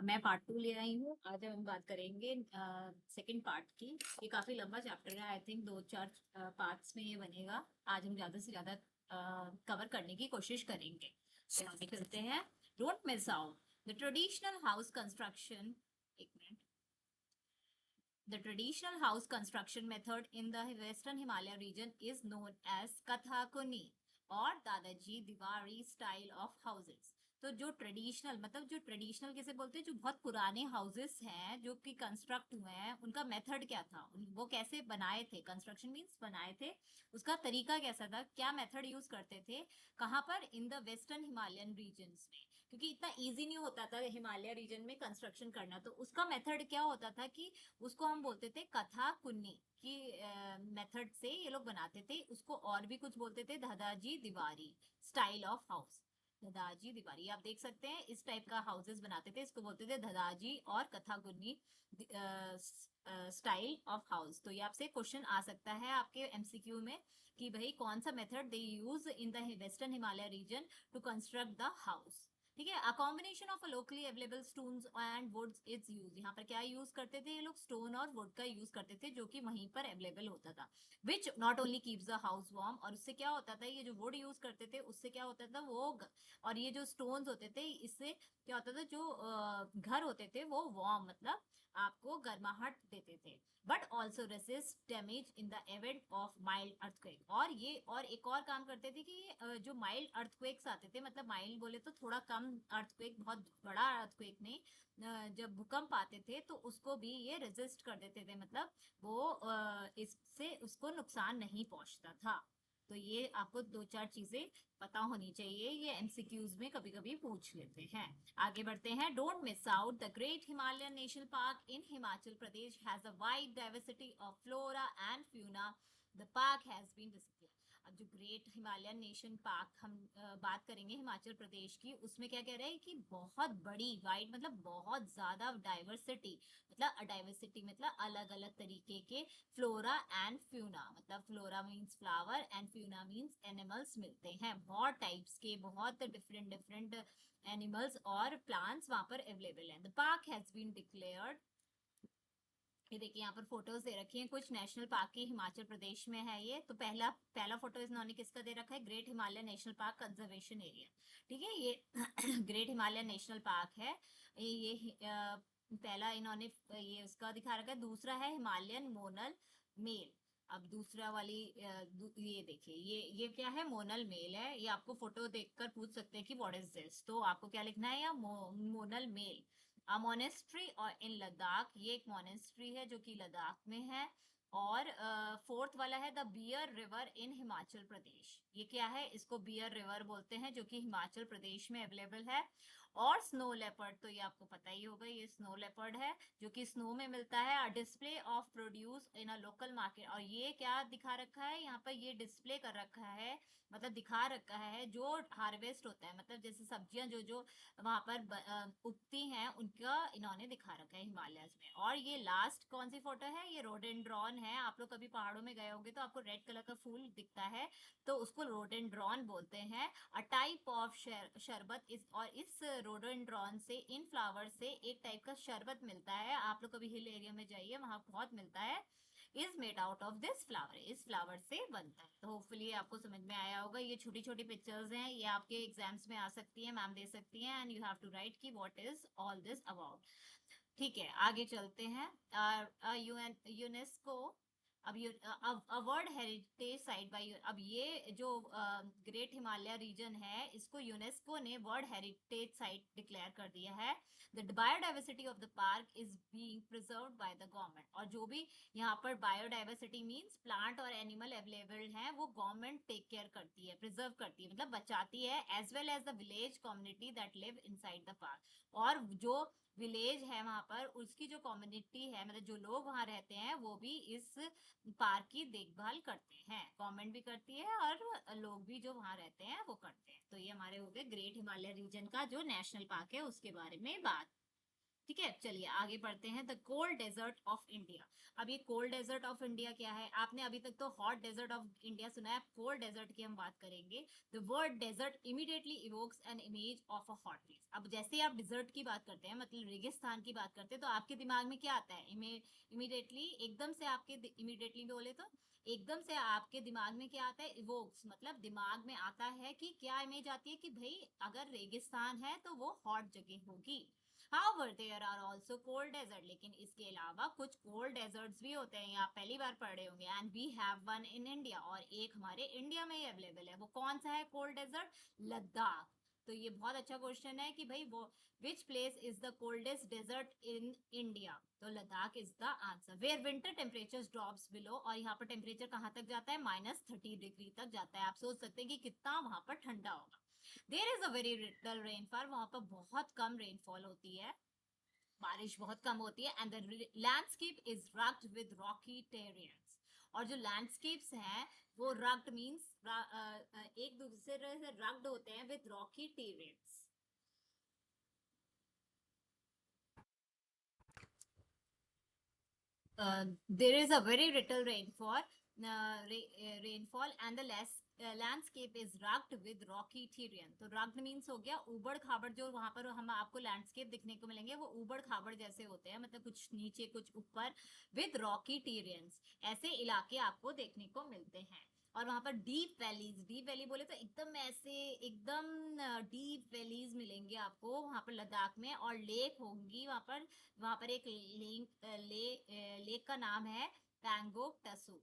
मैं पार्ट 2 ले आई हूँ। आज हम बात करेंगे सेकंड पार्ट की। ये काफी लंबा चैप्टर है, आई थिंक 2-4 पार्ट्स में ये बनेगा। आज हम ज्यादा से ज्यादा कवर करने की कोशिश करेंगे। तो आगे चलते हैं। Don't miss out the traditional house construction. एक minute. The traditional house construction method in the Western Himalaya region is known as Kathakuni और दादाजी दीवारी स्टाइल ऑफ हाउसेस। तो जो ट्रेडिशनल मतलब जो ट्रेडिशनल किसे बोलते हैं, जो बहुत पुराने हाउसेस हैं जो कि कंस्ट्रक्ट हुए हैं, उनका मेथड क्या था, वो कैसे बनाए थे, कंस्ट्रक्शन मींस बनाए थे, उसका तरीका कैसा था, क्या मेथड यूज करते थे, कहाँ पर, in the western Himalayan regions में। क्योंकि इतना इजी नहीं होता था हिमालय रीजन में कंस्ट्रक्शन करना, तो उसका मेथड क्या होता था कि उसको हम बोलते थे कथा कुन्नी की मेथड से ये लोग बनाते थे उसको। और भी कुछ बोलते थे दादाजी दीवारी स्टाइल ऑफ हाउस। दादाजी दीवारी आप देख सकते हैं, इस टाइप का हाउसेस बनाते थे, इसको बोलते थे दादाजी और कथा कुन्नी स्टाइल ऑफ हाउस। तो ये आपसे क्वेश्चन आ सकता है आपके एमसीक्यू में कि भाई कौन सा method they use in the western Himalaya region to construct the house. ठीक है। A combination of locally available stones and woods is use. यहाँ पर क्या यूज करते थे ये लोग, स्टोन और वुड का यूज करते थे जो कि वहीं पर अवेलेबल होता था। Which not only keeps the house warm. और उससे क्या होता था, ये जो वुड यूज करते थे उससे क्या होता था और ये जो स्टोन्स होते थे इससे क्या होता था, जो घर होते थे वो वार्म मतलब आपको गर्माहट देते थे। But also resist damage in the event of mild earthquake. और ये और एक और काम करते थे कि जो माइल्ड अर्थक्वेक्स आते थे, मतलब माइल्ड बोले तो थोड़ा कम अर्थक्वेक, बहुत बड़ा अर्थक्वेक नहीं, जब भूकंप आते थे तो उसको भी ये रेजिस्ट कर देते थे, मतलब वो इससे उसको नुकसान नहीं पहुंचता था। तो ये आपको 2-4 चीजें पता होनी चाहिए, ये एमसीक्यूज में कभी कभी पूछ लेते हैं। आगे बढ़ते हैं। Don't miss out the Great Himalayan National Park in Himachal Pradesh has a wide diversity of flora and fauna. The park has been display. अब जो ग्रेट हिमालयन नेशन पार्क हम बात करेंगे हिमाचल प्रदेश की, उसमें क्या कह रहे हैं कि बहुत बड़ी, वाइड मतलब बहुत ज्यादा डाइवर्सिटी, मतलब डाइवर्सिटी मतलब अलग अलग तरीके के फ्लोरा एंड फ्यूना, मतलब flora means flower and fauna means animals मिलते हैं। बहुत टाइप्स के, बहुत डिफरेंट डिफरेंट एनिमल्स और प्लांट्स वहां पर अवेलेबल हैं। The park has been declared. ये देखिए यहाँ पर फोटोज दे रखी हैं कुछ नेशनल पार्क की, हिमाचल प्रदेश में है ये। तो पहला पहला फोटो इन्होंने किसका दे रखा है, great Himalaya national park conservation area. ठीक है, ये ग्रेट हिमालय नेशनल पार्क है। पहला इन्होंने ये उसका दिखा रखा है। दूसरा है हिमालयन मोनल मेल। अब दूसरा वाली ये देखिए, ये क्या है, मोनल मेल है। ये आपको फोटो देखकर पूछ सकते हैं कि व्हाट इज दिस, तो आपको क्या लिखना है, या मोनल मेल। मोनेस्ट्री और इन लद्दाख, ये एक मोनेस्ट्री है जो कि लद्दाख में है। और फोर्थ वाला है the bear river in Himachal Pradesh. ये क्या है, इसको बियर रिवर बोलते हैं जो कि हिमाचल प्रदेश में अवेलेबल है। और स्नो लेपर्ड, तो ये आपको पता ही होगा, ये स्नो लेपर्ड है जो कि स्नो में मिलता है। A display of produce in a local market. और ये क्या दिखा रखा है यहाँ पर, ये डिस्प्ले कर रखा है, मतलब दिखा रखा है जो हार्वेस्ट होता है, मतलब जैसे सब्जियां जो जो वहां पर उगती हैं उनका इन्होंने दिखा रखा है हिमालयस में। और ये लास्ट कौन सी फोटो है, ये रोडेंड्रॉन है। आप लोग कभी पहाड़ों में गए होंगे तो आपको रेड कलर का फूल दिखता है, तो उसको रोडेंड्रॉन बोलते हैं। अ टाइप ऑफ शरबत इस, और इस रोडेंड्रॉन से, इन फ्लावर से एक टाइप का शरबत मिलता है। आप लोग कभी हिल एरिया में जाइए, वहां बहुत मिलता है। Is made out of this flower, इस फ्लावर से बनता है। तो होपफुली आपको समझ में आया होगा। ये छोटी छोटी पिक्चर्स हैं, ये आपके एग्जाम्स में आ सकती है, मैम दे सकती हैं, and you have to write कि what is all this about. ठीक है, आगे चलते हैं। यूनेस्को, अब वर्ल्ड हेरिटेज साइट बाय, अब ये जो ग्रेट हिमालय रीजन है इसको यूनेस्को ने वर्ल्ड हेरिटेज साइट डिक्लेयर कर दिया है। The biodiversity of the park is being preserved by the government. और जो भी यहाँ पर बायोडाइवर्सिटी मींस प्लांट और एनिमल अवेलेबल हैं, वो गवर्नमेंट टेक केयर करती है, प्रिजर्व करती है, मतलब बचाती है, as well as the village community that live inside the park. और जो विलेज है वहां पर, उसकी जो कम्युनिटी है, मतलब जो लोग वहां रहते हैं, वो भी इस पार्क की देखभाल करते हैं, गवर्नमेंट भी करती है और लोग भी जो वहां रहते हैं वो करते हैं। तो ये हमारे हो गए ग्रेट हिमालय रीजन का जो नेशनल पार्क है उसके बारे में बात। ठीक है, चलिए आगे बढ़ते हैं। The cold desert of India. अब ये कोल्ड डेजर्ट ऑफ इंडिया क्या है? आपने अभी तक तो हॉट डेजर्ट ऑफ इंडिया सुना है, कोल्ड डेजर्ट की हम बात करेंगे। The word desert immediately evokes an image of a hot place. अब जैसे ही आप डिजर्ट की बात करते हैं, मतलब रेगिस्तान की बात करते हैं, तो आपके दिमाग में क्या आता है? इमीडिएटली, एकदम से आपके, इमीडिएटली बोले तो एकदम से आपके दिमाग में क्या आता है? इवोक्स, मतलब दिमाग में आता है कि क्या इमेज आती है कि भाई अगर रेगिस्तान है तो वो हॉट जगह होगी। However, there are also cold desert, लेकिन इसके अलावा कुछ cold deserts भी होते हैं, ये आप पहली बार पढ़ रहे होंगे। And we have one in India, और एक हमारे इंडिया में ही अवेलेबल है। वो कौन सा है cold desert? लद्दाख। तो ये बहुत अच्छा क्वेश्चन है कि भाई वो which place is the coldest desert in India? तो Ladakh is the answer. Where winter temperatures drops below, और यहाँ पर टेम्परेचर कहाँ तक जाता है? -30 डिग्री तक जाता है। आप सोच सकते हैं कि कितना वहां पर ठंडा होगा। There is a very little rainfall, वहां पर बहुत कम रेनफॉल होती है, बारिश बहुत कम होती है। And the landscape is rugged with rocky terrains, और जो लैंडस्केप्स हैं वो रग्ड मींस एक दूसरे से रग्ड होते हैं with rocky terrains. There is a very little rainfall and the less landscape is rugged with rocky terrain। तो rugged means हो गया ऊबड़ खाबड़, जो वहां पर हम आपको लैंडस्केप दिखने को मिलेंगे वो ऊबड़ खाबड़ जैसे होते हैं, मतलब कुछ नीचे कुछ ऊपर, with rocky terrains, ऐसे इलाके आपको देखने को मिलते हैं। और वहां पर डीप वैलीज, डीप वैली बोले तो एकदम ऐसे एकदम डीप वैलीज मिलेंगे आपको वहां पर लद्दाख में, और लेक होंगी वहां पर एक लेक का नाम है पैंगोक टसू।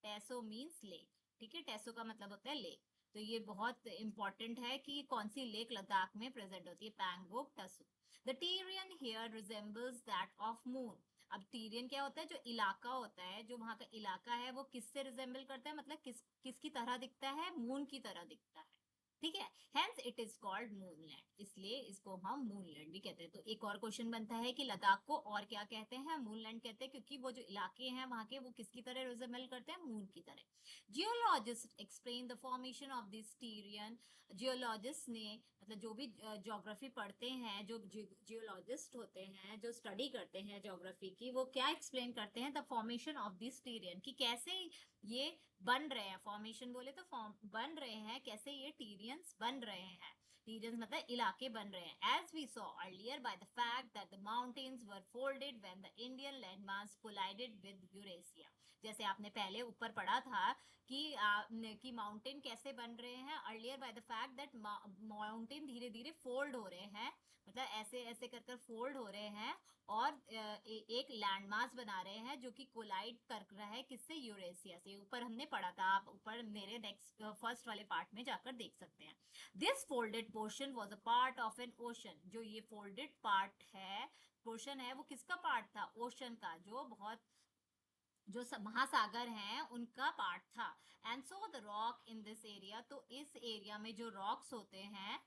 टेसो मींस लेक, ठीक है, टेसो का मतलब होता है लेक। तो ये बहुत इंपॉर्टेंट है कि कौन सी लेक लद्दाख में प्रेजेंट होती है, Pangong Tso. The terrain here resembles that of moon. अब टीरियन क्या होता है? जो इलाका होता है, जो वहां का इलाका है, वो किससे रिजेंबल करता है, मतलब किसकी तरह दिखता है? मून की तरह दिखता है, ठीक है। Hence it is called moonland, इसलिए इसको हम मूनलैंड भी कहते हैं। तो एक और क्वेश्चन बनता है कि लद्दाख को और क्या कहते हैं? मूनलैंड कहते हैं, क्योंकि वो जो इलाके हैं वहां के वो किसकी तरह रिजेंबल करते हैं? मून की तरह। Geologist explain the formation of this Tyrion. Geologist ने, मतलब जो भी ज्योग्राफी पढ़ते हैं, जो जियोलॉजिस्ट होते हैं, जो स्टडी करते हैं ज्योग्राफी की, वो क्या एक्सप्लेन करते हैं? The formation of this Tyrion, कि कैसे ये बन रहे हैं। फॉर्मेशन बोले तो फॉर्म बन रहे हैं, कैसे ये टीरियंस बन रहे हैं। टीरियंस मतलब इलाके बन रहे हैं। As we saw earlier by the fact that the mountains were folded when the Indian landmass collided with Eurasia. जैसे आपने पहले ऊपर पढ़ा था कि माउंटेन कैसे बन रहे हैं, earlier by the fact that mountain धीरे धीरे फोल्ड हो रहे हैं, मतलब ऐसे ऐसे कर कर फोल्ड हो रहे हैं, और एक लैंडमास बना रहे हैं जो कि कोलाइड कर रहा है किससे? यूरेशिया से। ऊपर हमने पढ़ा था, आप ऊपर मेरे नेक्स्ट फर्स्ट वाले पार्ट में जाकर देख सकते हैं। This folded portion was a part of N ocean. जो ये फोल्डेड पार्ट है, पोर्शन है, वो किसका पार्ट था? ओशन का, जो बहुत जो महासागर हैं उनका पार्ट था। And so the rock in this area, तो इस एरिया में जो रॉक्स होते हैं,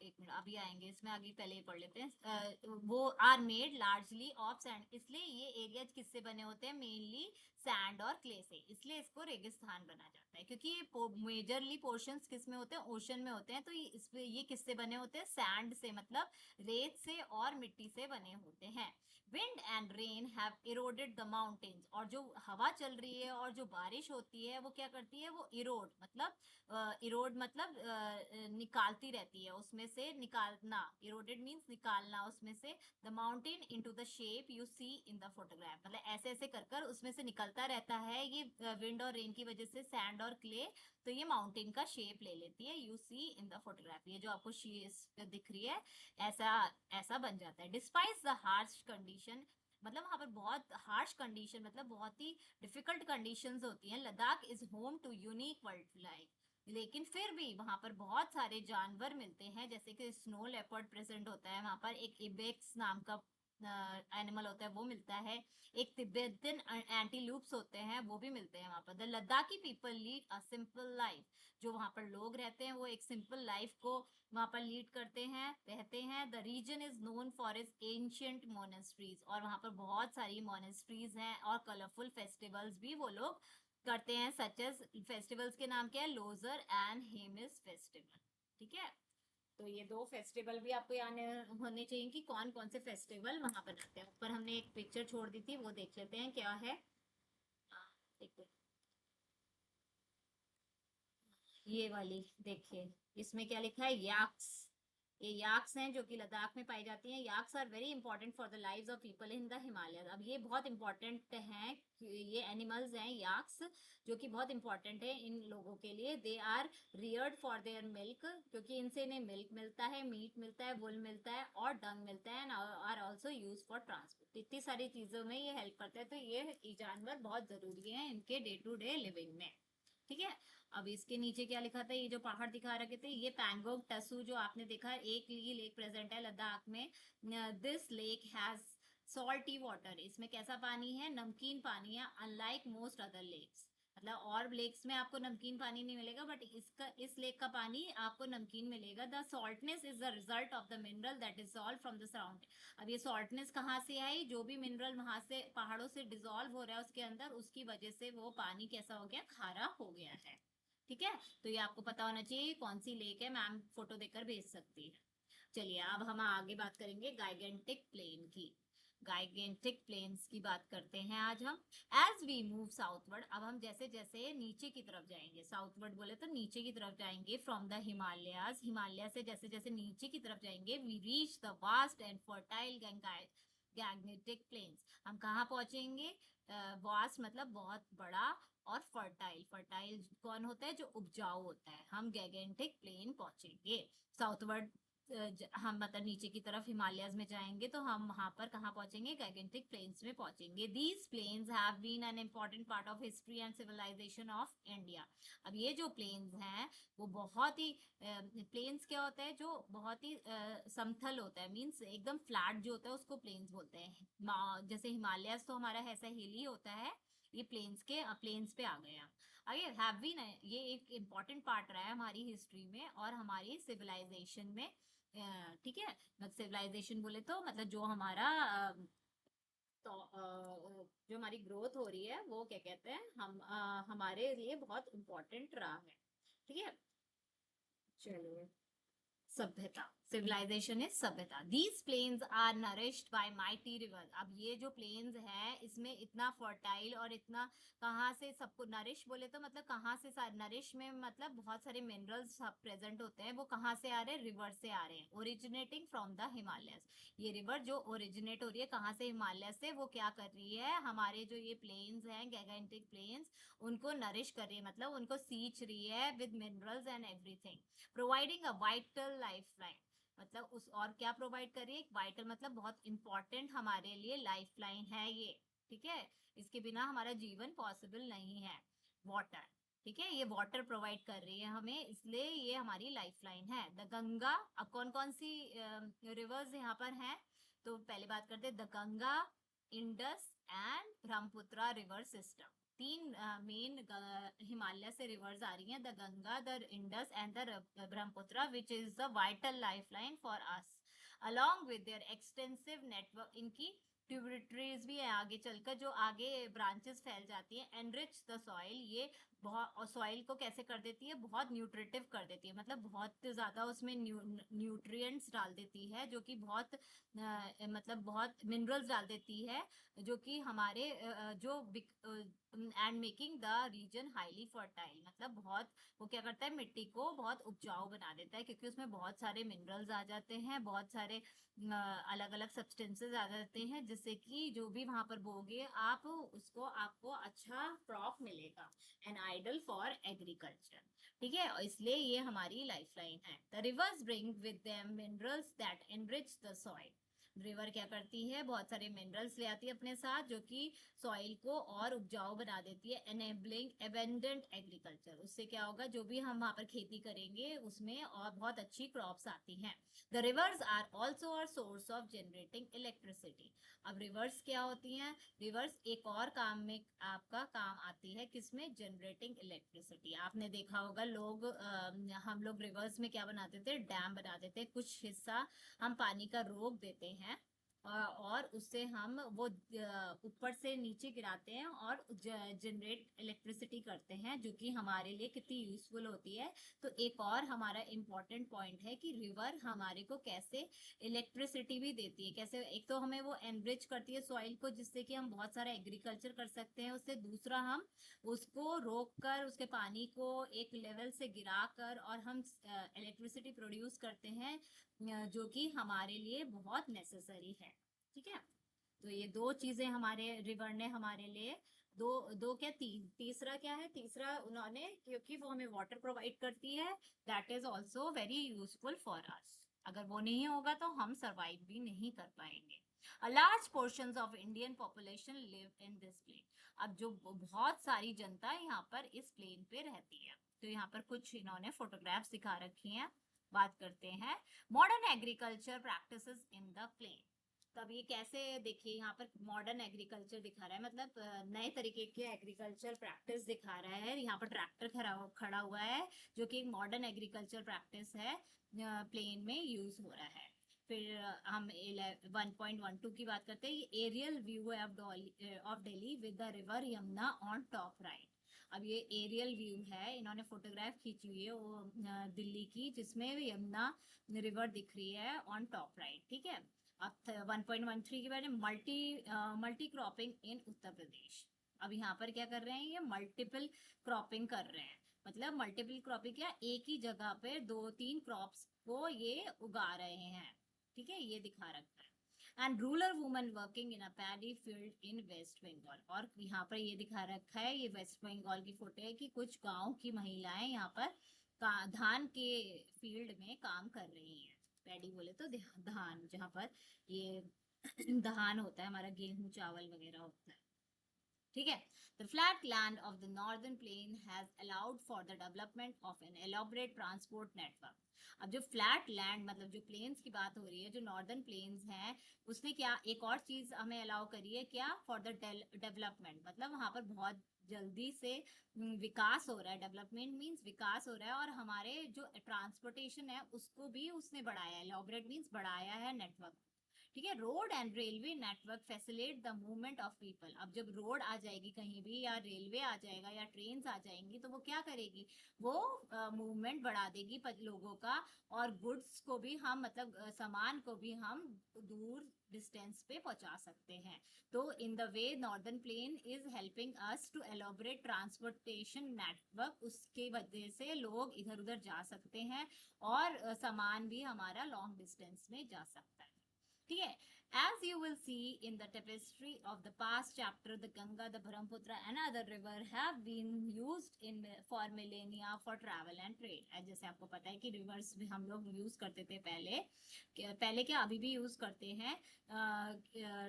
एक मिनट अभी आएंगे इसमें, आगे पहले ही पढ़ लेते हैं। वो are made largely of sand, इसलिए ये एरिया किससे बने होते हैं? मेनली सैंड और क्ले से, इसलिए इसको रेगिस्तान बना जाता है, क्योंकि ये मेजरली पोर्शंस किस में होते हैं? ओशन में होते हैं। तो ये किससे बने होते हैं? सैंड से, मतलब रेत से और मिट्टी से बने होते हैं। Wind and rain have eroded the mountains, और जो हवा चल रही है और जो बारिश होती है वो क्या करती है? वो इरोड, मतलब इरोड मतलब निकालती रहती है, उसमें से निकालना, इरोडेड मींस निकालना उसमें से, the mountain into the shape you see in the photograph, मतलब ऐसे ऐसे कर कर उसमें से निकलता रहता है ये विंड और रेन की वजह से, सैंड और क्ले, तो ये माउंटेन का शेप ले लेती है, you see in the photograph. ये जो आपको दिख रही है, ऐसा ऐसा बन जाता है। डिस्पाइट द हार्श कंडीशन, मतलब वहां पर बहुत हार्श कंडीशन, मतलब बहुत ही डिफिकल्ट कंडीशंस होती हैं। Ladakh is home to unique wild life, लेकिन फिर भी वहां पर बहुत सारे जानवर मिलते हैं, जैसे कि स्नो लेपर्ड प्रेजेंट होता है वहां पर, एक इबेक्स नाम का एनिमल होता है वो मिलता है, एक तिब्बतन एंटीलूप्स होते हैं वो भी मिलते हैं वहां पर। The Ladakhi people lead a simple life, जो वहां पर लोग रहते हैं वो एक सिंपल लाइफ को वहां पर लीड करते हैं, रहते हैं। The region is known for is ancient monasteries, और वहां पर बहुत सारी मोनेस्ट्रीज हैं, और कलरफुल फेस्टिवल्स भी वो लोग करते हैं, सच एज फेस्टिवल्स के नाम क्या है? लोजर एंड हेमिस फेस्टिवल, ठीक है। तो ये दो फेस्टिवल भी आपको याद होने चाहिए कि कौन कौन से फेस्टिवल वहां बनाते हैं। ऊपर हमने एक पिक्चर छोड़ दी थी, वो देख लेते हैं क्या है। हाँ, देखो ये वाली देखिए, इसमें क्या लिखा है, याक्स। ये याक्स हैं जो कि लद्दाख में पाई जाती हैं। Yaks are very important for the lives of people in the Himalaya. अब ये बहुत इंपॉर्टेंट हैं, ये एनिमल्स हैं याक्स, जो कि बहुत इंपॉर्टेंट है इन लोगों के लिए। They are reared for their milk, क्योंकि इनसे इन्हें मिल्क मिलता है, मीट मिलता है, वुल मिलता है और डंग मिलता है, and are also use for transport. इतनी सारी चीजों में ये हेल्प करते हैं, तो ये जानवर बहुत जरूरी है इनके डे टू डे लिविंग में। ठीक है। अब इसके नीचे क्या लिखा था, ये जो पहाड़ दिखा रखे थे, ये पैंगोंग टसू जो आपने देखा, एक ये लेक प्रेजेंट है लद्दाख में। This lake has salty water. इसमें कैसा पानी है, नमकीन पानी है, अनलाइक मोस्ट अदर लेक्स। मतलब और लेक्स में आपको नमकीन पानी नहीं मिलेगा, बट इस लेक का पानी आपको नमकीन मिलेगा। The saltness is the result of the mineral that is solve from the surrounding. अब ये सॉल्टनेस कहाँ से आई, जो भी मिनरल वहां से पहाड़ों से डिजोल्व हो रहा है उसके अंदर, उसकी वजह से वो पानी कैसा हो गया, खारा हो गया है। ठीक है। तो ये आपको पता होना चाहिए कौन सी लेक है, मैम फोटो देकर भेज सकती है। चलिए अब हम आगे बात करेंगे गाइगेंटिक प्लेन की। गाइगेंटिक प्लेन्स की बात करते हैं आज हम। एज वी मूव साउथवर्ड, अब हम जैसे जैसे नीचे की तरफ जाएंगे, साउथवर्ड बोले तो नीचे की तरफ जाएंगे, फ्रॉम द हिमालयाज, हिमालय से जैसे जैसे नीचे की तरफ जाएंगे, we reach the vast and fertile Gangetic plains. हम कहाँ पहुंचेंगे, वास्ट मतलब बहुत बड़ा, और फर्टाइल, फर्टाइल कौन होता है, जो उपजाऊ होता है। हम गैगेंटिक प्लेन पहुंचेंगे साउथवर्ड। हम मतलब नीचे की तरफ हिमालयस में जाएंगे तो हम वहां पर कहाँ पहुंचेंगे, गैगेंटिक प्लेन्स में पहुंचेंगे। These plains have been an important part of history and civilisation of India. अब ये जो प्लेन्स हैं वो बहुत ही, प्लेन्स क्या होता है, जो बहुत ही समथल होता है, मीन्स एकदम फ्लैट जो होता है उसको प्लेन्स बोलते हैं। जैसे हिमालयस तो हमारा ऐसा हिली होता है, ये प्लेन्स के प्लेन्स पे आ गए हम। आगे हैव बीन, ये एक इम्पॉर्टेंट पार्ट रहा है हमारी हिस्ट्री में और हमारी सिविलाइजेशन में। ठीक है। सिविलाइजेशन बोले तो मतलब जो हमारा तो जो हमारी ग्रोथ हो रही है वो क्या कहते हैं, हमारे लिए बहुत इम्पोर्टेंट रहा है। ठीक है। चलिए, सभ्यता, सिविलाइजेशन इज सभ्यता। These plains are nourished by mighty river. अब ये जो प्लेन्स है इसमें इतना फर्टाइल और इतना, कहाँ से सबको नरिश बोले तो मतलब कहाँ से, नरिश में मतलब बहुत सारे मिनरल्स सब प्रेजेंट होते हैं, वो कहाँ से आ रहे हैं, रिवर से आ रहे हैं, ओरिजिनेटिंग फ्रॉम द हिमालयस। ये रिवर जो ओरिजिनेट हो रही है कहाँ से, हिमालय से, वो क्या कर रही है, हमारे जो ये प्लेन्स हैं, गैगेंटिक प्लेन्स, उनको नरिश कर रही है, मतलब उनको सींच रही है with minerals and everything, providing a vital life line. मतलब उस और क्या प्रोवाइड कर रही है, वाइटल मतलब बहुत इंपॉर्टेंट हमारे लिए लाइफ लाइन है ये। ठीक है। इसके बिना हमारा जीवन पॉसिबल नहीं है। वाटर, ठीक है, ये वाटर प्रोवाइड कर रही है हमें, इसलिए ये हमारी लाइफ लाइन है। द गंगा, अब कौन कौन सी रिवर्स यहाँ पर हैं, तो पहले बात करते हैं the Ganga, Indus and Brahmaputra river system. तीन मेन हिमालय से रिवर्स आ रही हैं, the Ganga, the Indus and the Brahmaputra, which is the vital life line for us. Along with their extensive network, इनकी ट्यूबिटरीज भी है आगे चलकर, जो आगे ब्रांचेस फैल जाती हैं। एनरिच द सॉइल, ये बहुत, सॉइल को कैसे कर देती है, बहुत न्यूट्रिटिव कर देती है, मतलब बहुत ज्यादा उसमें न्यूट्रिएंट्स डाल देती है, जो कि बहुत मतलब बहुत मिनरल्स डाल देती है, जो कि हमारे जो and making the region highly fertile, मतलब बहुत, वो क्या करता है, मिट्टी को बहुत उपजाऊ बना देता है, क्योंकि उसमें बहुत सारे मिनरल्स आ जाते हैं, बहुत सारे अलग अलग सब्सटेंसेस आ जाते हैं, जिससे कि जो भी वहां पर बोगे आप उसको, आपको अच्छा क्रॉप मिलेगा, एन आइडल फॉर एग्रीकल्चर। ठीक है, और इसलिए ये हमारी लाइफ लाइन है। The rivers bring with them minerals that enrich the soil. River क्या करती है, बहुत सारे मिनरल्स ले आती है अपने साथ, जो कि सॉइल को और उपजाऊ बना देती है, एनेबलिंग एबेंडेंट एग्रीकल्चर। उससे क्या होगा, जो भी हम वहां पर खेती करेंगे उसमें और बहुत अच्छी क्रॉप्स आती हैं। The rivers are also are source of generating electricity. अब रिवर्स क्या होती हैं, रिवर्स एक और काम में आपका काम आती है, किसमें, जनरेटिंग इलेक्ट्रिसिटी। आपने देखा होगा लोग, हम लोग रिवर्स में क्या बनाते थे, डैम बना देते, कुछ हिस्सा हम पानी का रोक देते हैं, और उससे हम वो ऊपर से नीचे गिराते हैं और जनरेट इलेक्ट्रिसिटी करते हैं, जो कि हमारे लिए कितनी यूजफुल होती है। तो एक और हमारा इम्पोर्टेंट पॉइंट है कि रिवर हमारे को कैसे इलेक्ट्रिसिटी भी देती है, कैसे एक तो हमें वो एनरिच करती है सॉइल को, जिससे कि हम बहुत सारा एग्रीकल्चर कर सकते हैं उससे। दूसरा, हम उसको रोक कर उसके पानी को एक लेवल से गिरा कर और हम इलेक्ट्रिसिटी प्रोड्यूस करते हैं, जो कि हमारे लिए बहुत नेसेसरी है। ठीक है, तो ये दो चीजें हमारे रिवर ने हमारे लिए, दो दो क्या तीसरा क्या है, तीसरा उन्होंने, क्योंकि वो हमें वाटर प्रोवाइड करती है, that is also very useful for us. अगर वो नहीं होगा तो हम सरवाइव भी नहीं कर पाएंगे। A large portions of Indian population live in this plain. अब जो बहुत सारी जनता यहाँ पर इस प्लेन पे रहती है, तो यहाँ पर कुछ इन्होंने फोटोग्राफ्स दिखा रखी हैं। बात करते हैं modern agriculture practices in the plain. तब ये कैसे, देखिए यहाँ पर मॉडर्न एग्रीकल्चर दिखा रहा है, मतलब नए तरीके के एग्रीकल्चर प्रैक्टिस दिखा रहा है। यहाँ पर ट्रैक्टर खड़ा हुआ है, जो कि एक मॉडर्न एग्रीकल्चर प्रैक्टिस है, प्लेन में यूज हो रहा है। फिर हम 1.12 की बात करते हैं, aerial view of Delhi with the river Yamuna on top right. अब ये एरियल व्यू है, इन्होंने फोटोग्राफ खींची हुई है वो दिल्ली की, जिसमें यमुना रिवर दिख रही है ऑन टॉप राइट। ठीक है, अब 1.13 के बारे में मल्टी क्रॉपिंग इन उत्तर प्रदेश। अब यहाँ पर क्या कर रहे हैं, ये मल्टीपल क्रॉपिंग कर रहे हैं। मतलब मल्टीपल क्रॉपिंग क्या, एक ही जगह पे दो तीन क्रॉप्स को ये उगा रहे हैं। ठीक है, ये दिखा रखा है। And rural woman working in a paddy field in West Bengal. और यहाँ पर ये दिखा रखा है, ये वेस्ट बंगाल की फोटो है कि कुछ गांव की महिलाएं यहाँ पर धान के फील्ड में काम कर रही हैं। पैडी बोले तो धान, जहाँ पर ये धान होता है हमारा, गेहूं चावल वगैरह होता है। ठीक है, the flat land of the northern plain has allowed for the development of an elaborate transport network. अब जो फ्लैट लैंड मतलब जो प्लेन्स की बात हो रही है, जो नॉर्दर्न प्लेन्स हैं, उसने क्या एक और चीज हमें अलाउ करी है, क्या, फॉर द डेवलपमेंट, मतलब वहां पर बहुत जल्दी से विकास हो रहा है। डेवलपमेंट मींस विकास हो रहा है, और हमारे जो ट्रांसपोर्टेशन है उसको भी उसने बढ़ाया है। एलॉबरेट मींस बढ़ाया है नेटवर्क। ठीक है, road and railway network facilitate the movement of people. अब जब रोड आ जाएगी कहीं भी, या रेलवे आ जाएगा, या ट्रेन आ जाएंगी, तो वो क्या करेगी, वो मूवमेंट बढ़ा देगी लोगों का। और गुड्स को भी हम, मतलब सामान को भी हम दूर डिस्टेंस पे पहुंचा सकते हैं। तो in the way northern plain is helping us to elaborate transportation network, उसके वजह से लोग इधर उधर जा सकते हैं, और सामान भी हमारा लॉन्ग डिस्टेंस में जा सकता है। ठीक है, as you will see in the tapestry of the past chapter, the Ganga, the Brahmaputra and other river have been used in for millennia for travel and trade. जैसे आपको पता है कि रिवर्स भी हम लोग यूज करते थे पहले क्या अभी भी यूज करते हैं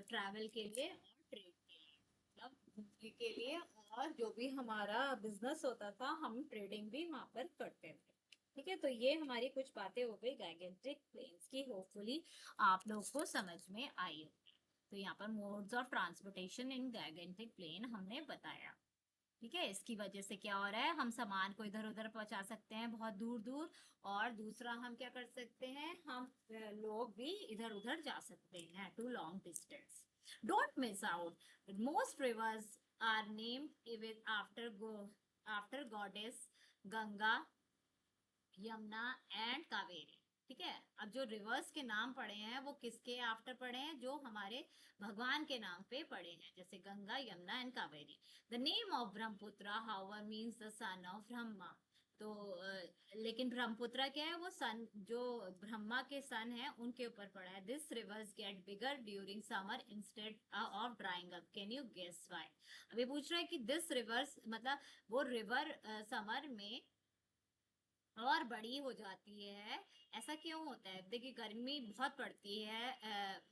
ट्रैवल के लिए और ट्रेड के लिए, मतलब घूमने के लिए, और जो भी हमारा बिजनेस होता था हम ट्रेडिंग भी वहां पर करते थे। ठीक है, तो ये हमारी कुछ बातें हो गई गाइगेंटिक प्लेन्स की, होपफुली आप लोग को समझ में आई होगी। तो यहाँ पर modes of transportation in gigantic plain हमने बताया। ठीक है, इसकी वजह से क्या हो रहा है, हम सामान को इधर उधर पहुंचा सकते हैं बहुत दूर दूर, और दूसरा हम क्या कर सकते हैं, हम लोग भी इधर उधर जा सकते हैं to long distance. Don't miss out, most rivers are named with after goddess Ganga, Yamuna and Kaveri. ठीक है, अब जो रिवर्स के नाम पड़े हैं वो किसके आफ्टर पड़े हैं, जो हमारे भगवान के नाम पे पड़े हैं, जैसे Ganga, Yamuna and Kaveri. The name of Brahmaputra however means the son of Brahma. तो लेकिन ब्रह्मपुत्र क्या है, वो सन, जो ब्रह्मा के सन है उनके ऊपर पड़ा है। This rivers get bigger during summer instead of drying up, can you guess why. अब ये पूछ रहा है कि दिस रिवर्स, मतलब वो रिवर समर में और बड़ी हो जाती है, ऐसा क्यों होता है। देखिए गर्मी बहुत पड़ती है,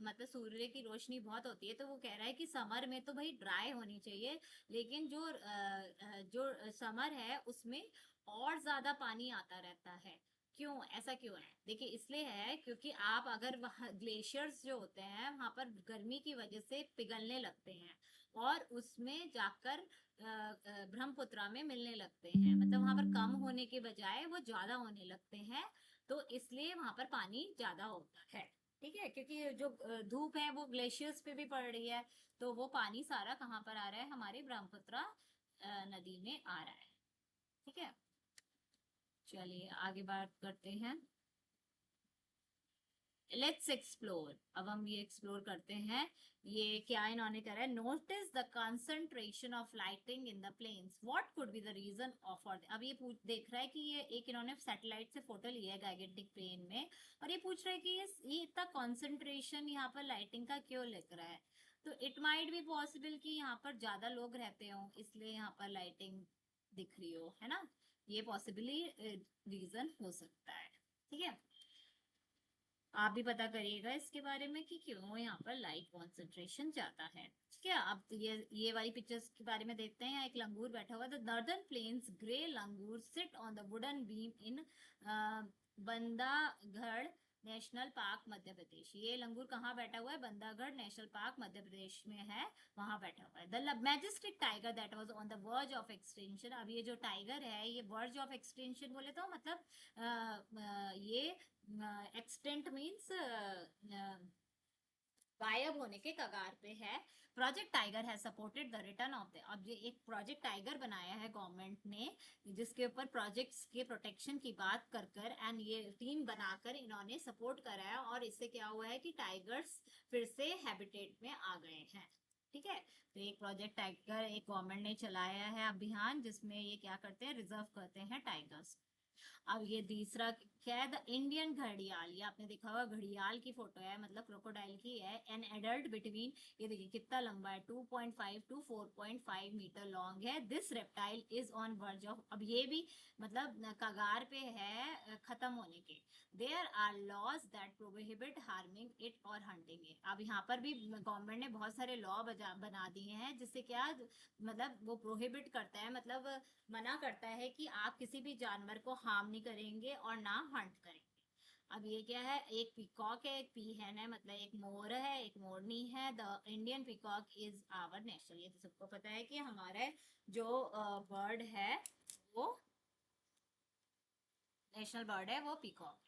मतलब सूर्य की रोशनी बहुत होती है, तो वो कह रहा है कि समर में तो भाई ड्राई होनी चाहिए, लेकिन जो समर है उसमें और ज्यादा पानी आता रहता है। क्यों, ऐसा क्यों है, देखिए इसलिए है क्योंकि आप अगर वहाँ ग्लेशियर्स जो होते हैं वहां पर गर्मी की वजह से पिघलने लगते हैं, और उसमें जाकर ब्रह्मपुत्रा में मिलने लगते हैं, मतलब वहां पर कम होने के बजाय वो ज्यादा होने लगते हैं, तो इसलिए वहां पर पानी ज्यादा होता है। ठीक है, क्योंकि जो धूप है वो ग्लेशियर्स पे भी पड़ रही है, तो वो पानी सारा कहाँ पर आ रहा है, हमारे ब्रह्मपुत्र नदी में आ रहा है। ठीक है, चलिए आगे बात करते हैं। लेट्स एक्सप्लोर, अब हम ये एक्सप्लोर करते हैं। ये क्या इन्होंने करा है, notice the concentration of lighting in the plains, what could be the reason of for. अब ये देख रहा है कि ये एक इन्होंने सैटेलाइट से फोटो लिया है गाइगेटिक प्लेन में, और ये पूछ रहा है कि ये इतना कंसंट्रेशन यहाँ पर लाइटिंग का क्यों लग रहा है। तो इट माइट बी पॉसिबल कि यहाँ पर ज्यादा लोग रहते हो, इसलिए यहाँ पर लाइटिंग दिख रही हो, है ना। ये पॉसिबली रीजन हो सकता है। ठीक है, आप भी पता करिएगा इसके बारे में कि क्यों यहाँ पर लाइट कॉन्सेंट्रेशन ज्यादा है। ठीक है, अब ये वाली पिक्चर्स के बारे में देखते हैं। यहाँ एक लंगूर बैठा हुआ है। The northern plains grey langur sit on the wooden beam in Bandhavgarh national park Madhya Pradesh. ये लंगूर कहाँ बैठा हुआ है, बंदागढ़ नेशनल पार्क मध्य प्रदेश में है, वहां बैठा हुआ है। The majestic tiger that was on the verge of extension. अब ये जो टाइगर है ये वर्ज ऑफ एक्सटेंशन बोले तो मतलब ये एक्सटेंट मीन्स गायब होने के कगार पे है। प्रोजेक्ट टाइगर है supported the return of the, अब ये एक प्रोजेक्ट टाइगर बनाया है गवर्नमेंट ने, जिसके ऊपर प्रोजेक्ट्स के प्रोटेक्शन की बात कर कर एंड ये टीम बनाकर इन्होंने सपोर्ट करा है, और इससे क्या हुआ है कि टाइगर्स फिर से हैबिटेट में आ गए हैं। ठीक है, तो एक प्रोजेक्ट टाइगर एक गवर्नमेंट ने चलाया है अभियान, जिसमें ये क्या करते हैं, रिजर्व करते हैं टाइगर्स। अब ये तीसरा क्या है, द इंडियन घड़ियाल। ये आपने देखा होगा घड़ियाल की फोटो है, मतलब क्रोकोडाइल की है। एन एडल्ट बिटवीन, ये देखिए कितना लंबा है, 2.5 टू 4.5 मीटर लॉन्ग है। This reptile is on verge of, अब ये भी मतलब कगार पे है खत्म होने के। There are laws that prohibit harming it और हंटिंग इट। अब यहाँ पर भी गवर्नमेंट ने बहुत सारे लॉ बना दिए हैं, जिससे क्या मतलब वो प्रोहिबिट करता है, मतलब मना करता है कि आप किसी भी जानवर को हार्म नहीं करेंगे और ना हंट करेंगे। अब ये क्या है, एक पीकॉक है, एक पीहन है, मतलब एक मोर है एक मोरनी है। The Indian peacock is our national, ये तो सबको पता है कि हमारे जो बर्ड है वो नेशनल बर्ड है वो पीकॉक